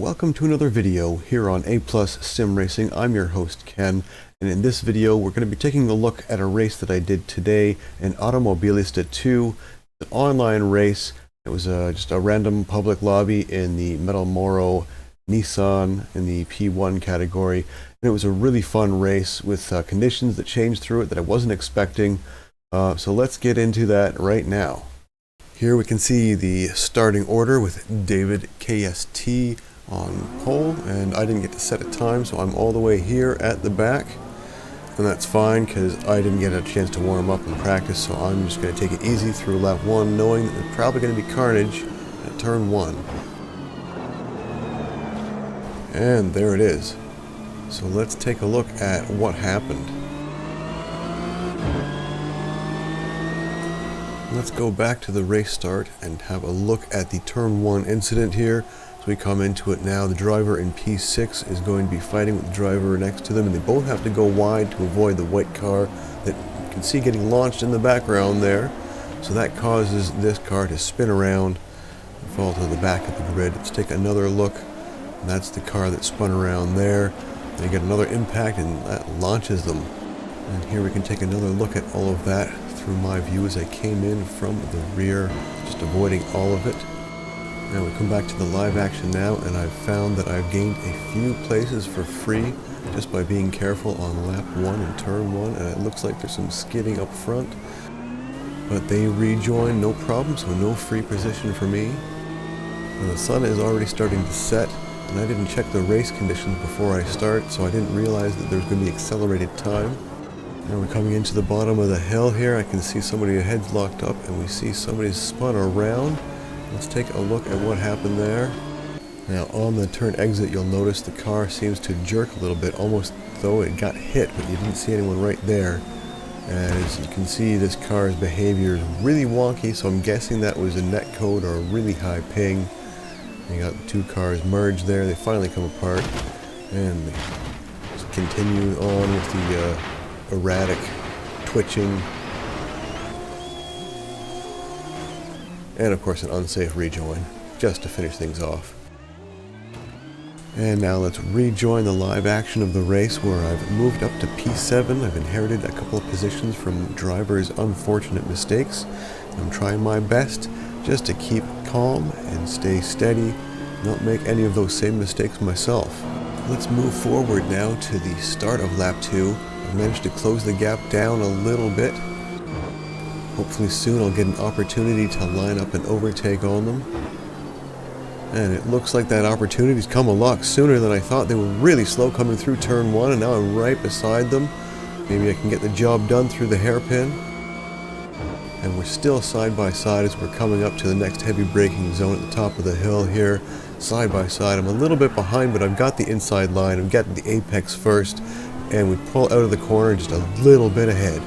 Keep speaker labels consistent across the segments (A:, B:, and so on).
A: welcome to another video here on A+ Sim Racing. I'm your host Ken, and in this video we're going to be taking a look at a race that I did today, an Automobilista 2, an online race. It was just a random public lobby in the Metalmoro Nissan in the P1 category, and it was a really fun race with conditions that changed through it that I wasn't expecting. So let's get into that right now. Here we can see the starting order with David KST on pole, and I didn't get to set a time, so I'm all the way here at the back, and that's fine because I didn't get a chance to warm up and practice, so I'm just going to take it easy through lap 1, knowing that there's probably going to be carnage at turn 1. And there it is. So let's take a look at what happened. Let's go back to the race start and have a look at the turn 1 incident here. So we come into it now. The driver in P6 is going to be fighting with the driver next to them, and they both have to go wide to avoid the white car that you can see getting launched in the background there. So that causes this car to spin around and fall to the back of the grid. Let's take another look, and that's the car that spun around there. They get another impact and that launches them. And here we can take another look at all of that through my view as I came in from the rear, just avoiding all of it. Now we come back to the live action now, and I've found that I've gained a few places for free just by being careful on lap 1 and turn 1, and it looks like there's some skidding up front, but they rejoin no problem, so no free position for me. And the sun is already starting to set, and I didn't check the race conditions before I start, so I didn't realize that there's going to be accelerated time. Now we're coming into the bottom of the hill here. I can see somebody ahead's locked up, and we see somebody's spun around. Let's take a look at what happened there. Now on the turn exit, you'll notice the car seems to jerk a little bit, almost though it got hit, but you didn't see anyone right there. And as you can see, this car's behavior is really wonky, so I'm guessing that was a netcode or a really high ping. You got the two cars merged there. They finally come apart, and they just continue on with the erratic twitching, and of course an unsafe rejoin just to finish things off. And now let's rejoin the live action of the race, where I've moved up to P7. I've inherited a couple of positions from drivers' unfortunate mistakes. I'm trying my best just to keep calm and stay steady, not make any of those same mistakes myself. Let's move forward now to the start of lap 2. I've managed to close the gap down a little bit. Hopefully soon I'll get an opportunity to line up and overtake on them. And it looks like that opportunity's come a lot sooner than I thought. They were really slow coming through turn 1, and now I'm right beside them. Maybe I can get the job done through the hairpin. And we're still side by side as we're coming up to the next heavy braking zone at the top of the hill here. Side by side. I'm a little bit behind, but I've got the inside line. I'm getting the apex first, and we pull out of the corner just a little bit ahead.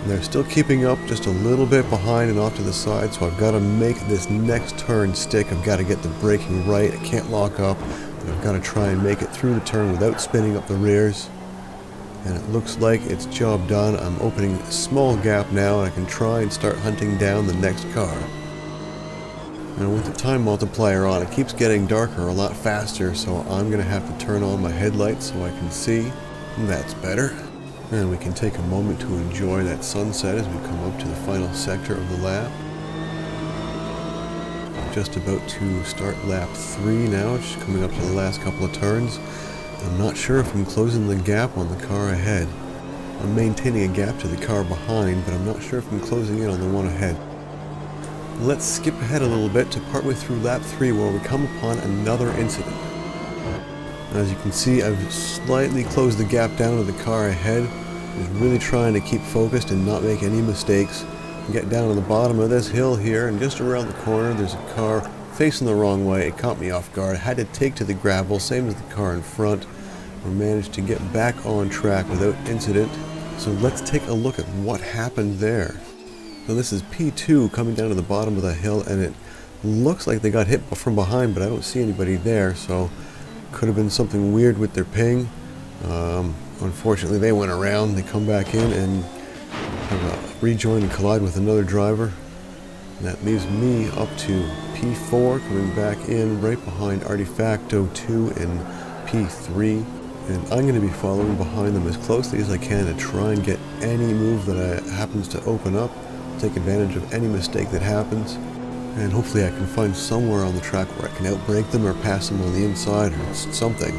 A: And they're still keeping up just a little bit behind and off to the side, so I've got to make this next turn stick. I've got to get the braking right. I can't lock up, but I've got to try and make it through the turn without spinning up the rears. And it looks like it's job done. I'm opening a small gap now, and I can try and start hunting down the next car. And with the time multiplier on, it keeps getting darker a lot faster, so I'm going to have to turn on my headlights so I can see. And that's better. And we can take a moment to enjoy that sunset as we come up to the final sector of the lap. Just about to start lap 3 now, just coming up to the last couple of turns. I'm not sure if I'm closing the gap on the car ahead. I'm maintaining a gap to the car behind, but I'm not sure if I'm closing in on the one ahead. Let's skip ahead a little bit to partway through lap 3, where we come upon another incident. As you can see, I've slightly closed the gap down to the car ahead. Just really trying to keep focused and not make any mistakes. Get down to the bottom of this hill here, and just around the corner there's a car facing the wrong way. It caught me off guard. I had to take to the gravel, same as the car in front. We managed to get back on track without incident. So let's take a look at what happened there. So this is P2 coming down to the bottom of the hill, and it looks like they got hit from behind, but I don't see anybody there, so could have been something weird with their ping. Unfortunately, they went around. They come back in and have a rejoin and collide with another driver. And that leaves me up to P4, coming back in right behind Artifacto 2 and P3. And I'm going to be following behind them as closely as I can to try and get any move that happens to open up, take advantage of any mistake that happens, and hopefully I can find somewhere on the track where I can outbrake them or pass them on the inside or something.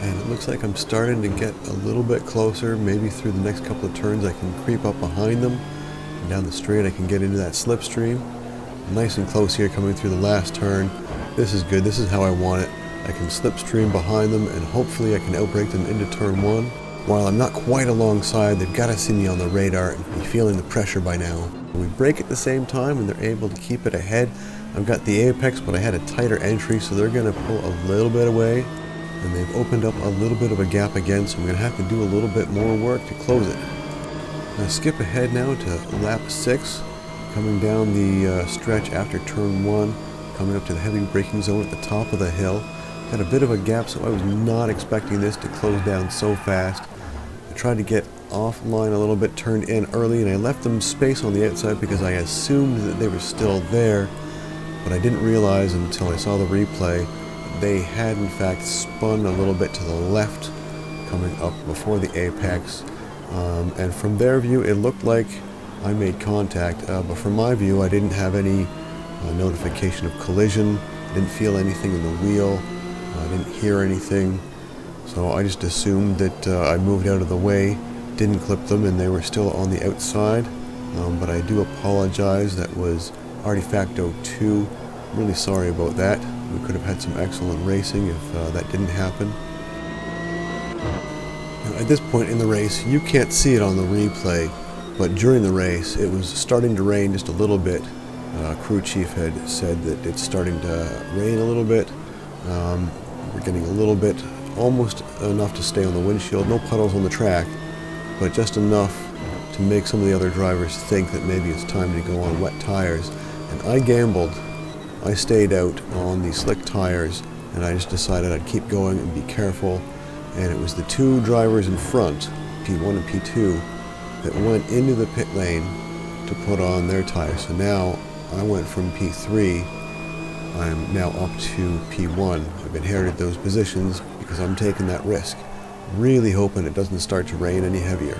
A: And it looks like I'm starting to get a little bit closer. Maybe through the next couple of turns I can creep up behind them, and down the straight I can get into that slipstream. Nice and close here coming through the last turn. This is good, this is how I want it. I can slipstream behind them and hopefully I can outbrake them into turn 1. While I'm not quite alongside, they've got to see me on the radar and be feeling the pressure by now. We brake at the same time and they're able to keep it ahead. I've got the apex, but I had a tighter entry, so they're going to pull a little bit away. And they've opened up a little bit of a gap again, so I'm going to have to do a little bit more work to close it. I'm going to skip ahead now to lap 6, coming down the stretch after turn 1, coming up to the heavy braking zone at the top of the hill. Had a bit of a gap, so I was not expecting this to close down so fast. I tried to get offline a little bit, turned in early, and I left them space on the outside because I assumed that they were still there, but I didn't realize until I saw the replay that they had in fact spun a little bit to the left, coming up before the apex, and from their view it looked like I made contact, but from my view I didn't have any notification of collision. I didn't feel anything in the wheel. I didn't hear anything, so I just assumed that I moved out of the way, didn't clip them, and they were still on the outside. But I do apologize. That was Artifacto 2. I'm really sorry about that. We could have had some excellent racing if that didn't happen. Now, at this point in the race, you can't see it on the replay, but during the race it was starting to rain just a little bit. Crew chief had said that it's starting to rain a little bit. We're getting a little bit, almost enough to stay on the windshield. No puddles on the track, but just enough to make some of the other drivers think that maybe it's time to go on wet tires. And I gambled. I stayed out on the slick tires, and I just decided I'd keep going and be careful. And it was the two drivers in front, P1 and P2, that went into the pit lane to put on their tires. So now I went from P3. I'm now up to P1. I've inherited those positions because I'm taking that risk. Really hoping it doesn't start to rain any heavier.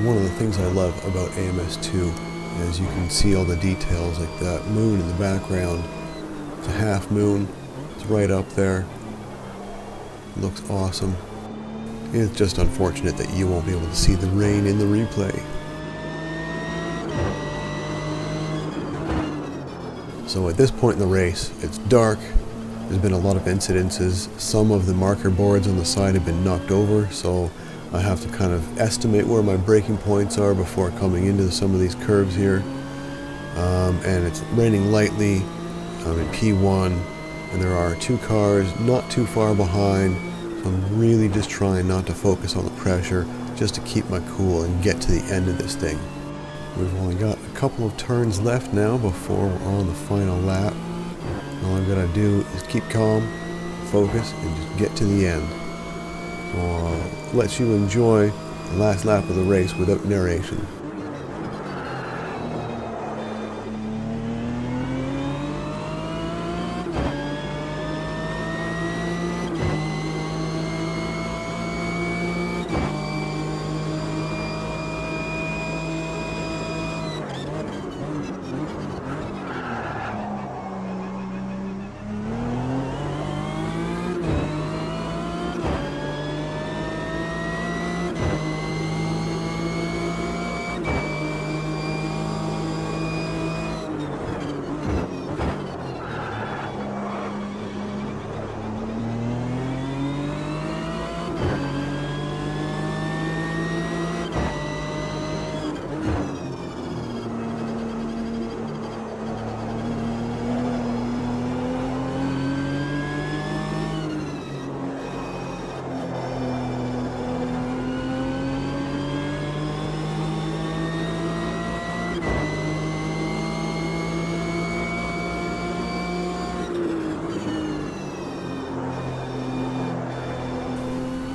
A: One of the things I love about AMS2 is you can see all the details, like that moon in the background. It's a half moon. It's right up there. It looks awesome. It's just unfortunate that you won't be able to see the rain in the replay. So at this point in the race, it's dark. There's been a lot of incidences. Some of the marker boards on the side have been knocked over, so I have to kind of estimate where my braking points are before coming into some of these curves here. And it's raining lightly. I'm in P1, and there are two cars not too far behind. So I'm really just trying not to focus on the pressure, just to keep my cool and get to the end of this thing. We've only got a couple of turns left now before we're on the final lap. All I've got to do is keep calm, focus, and just get to the end. So I'll let you enjoy the last lap of the race without narration.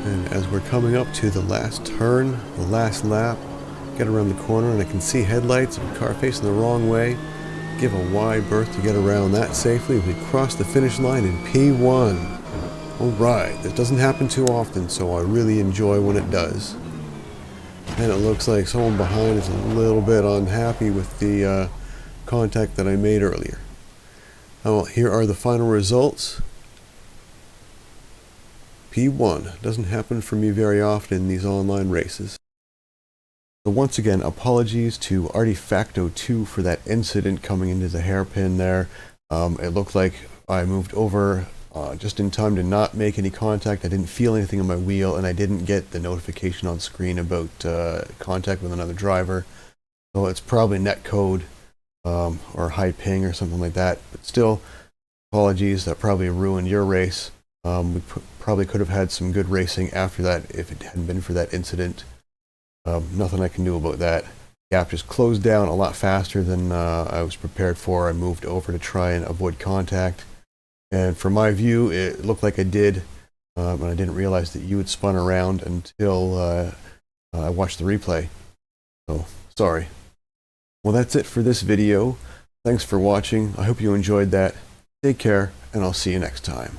A: And as we're coming up to the last turn, the last lap, get around the corner and I can see headlights of a car facing the wrong way. Give a wide berth to get around that safely. We cross the finish line in P1. Alright, this doesn't happen too often, so I really enjoy when it does. And it looks like someone behind is a little bit unhappy with the contact that I made earlier. Well, here are the final results. P1. Doesn't happen for me very often in these online races. So once again, apologies to Artifacto2 for that incident coming into the hairpin there. It looked like I moved over just in time to not make any contact. I didn't feel anything on my wheel, and I didn't get the notification on screen about contact with another driver. So it's probably netcode or high ping or something like that. But still, apologies, that probably ruined your race. We probably could have had some good racing after that if it hadn't been for that incident. Nothing I can do about that. Gap just closed down a lot faster than I was prepared for. I moved over to try and avoid contact. And from my view, it looked like I did, and I didn't realize that you had spun around until I watched the replay. So, sorry. Well, that's it for this video. Thanks for watching. I hope you enjoyed that. Take care, and I'll see you next time.